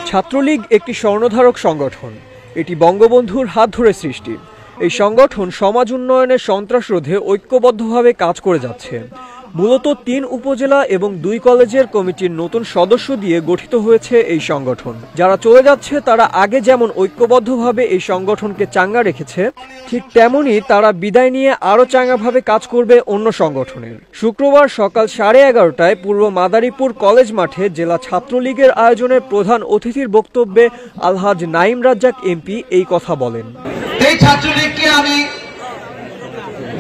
ছাত্রলীগ একটি স্বর্ণধারক সংগঠন। এটি বঙ্গবন্ধুর হাত ধরে সৃষ্টি। এই সংগঠন সমাজ উন্নয়নের সন্ত্রাস রোধে ঐক্যবদ্ধভাবে কাজ করে যাচ্ছে। মূলত ৩ উপজেলা এবং ২ কলেজের কমিটির নতুন সদস্য দিয়ে গঠিত হয়েছে এই সংগঠন। যারা চলে যাচ্ছে তারা আগে যেমন ঐক্যবদ্ধভাবে এই সংগঠনকে চাঙ্গা রেখেছে, ঠিক তেমনি তারা বিদায় নিয়ে আরও চাঙ্গাভাবে কাজ করবে অন্য সংগঠনের। শুক্রবার সকাল 11:30টায় পূর্ব মাদারীপুর কলেজ মাঠে জেলা ছাত্রলীগের আয়োজনে প্রধান অতিথির বক্তব্যে আলহাজ নাঈম রাজ্জাক এমপি এই কথা বলেন। এই ছাত্রলীগকে আমি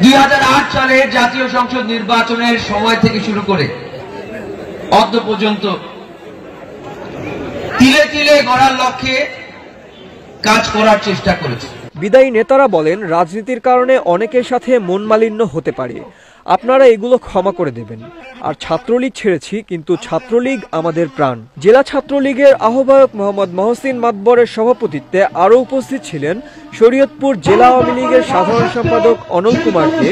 2008 সালের জাতীয় সংসদ নির্বাচনের সময় থেকে শুরু করে অদ্য পর্যন্ত তিলে তিলে গড়ার লক্ষ্যে কাজ করার চেষ্টা করেছে। বিদায়ী নেতারা বলেন, রাজনীতির কারণে অনেকের সাথে মনমালিন্য হতে পারে, আপনারা এগুলো ক্ষমা করে দেবেন। আর ছাত্রলীগ ছেড়েছি, কিন্তু ছাত্রলীগ আমাদের প্রাণ। জেলা ছাত্রলীগের আহ্বায়ক মোহাম্মদ মহসিন মাতবরের সভাপতিত্বে আরও উপস্থিত ছিলেন শরীয়তপুর জেলা আওয়ামী লীগের সাধারণ সম্পাদক অনল কুমার দে,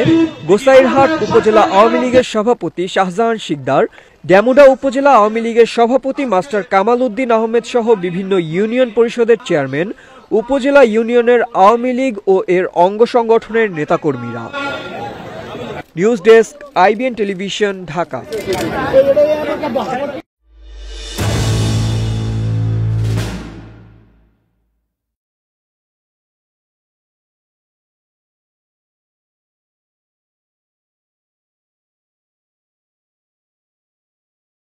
গোসাইরহাট উপজেলা আওয়ামী লীগের সভাপতি শাহজাহান শিকদার, ডেমুডা উপজেলা আওয়ামী লীগের সভাপতি মাস্টার কামাল উদ্দিন আহমেদ সহ বিভিন্ন ইউনিয়ন পরিষদের চেয়ারম্যান, উপজেলা ইউনিয়নের আওয়ামী লীগ ও এর অঙ্গ সংগঠনের নেতাকর্মীরা। News desk, IBN television, Dhaka.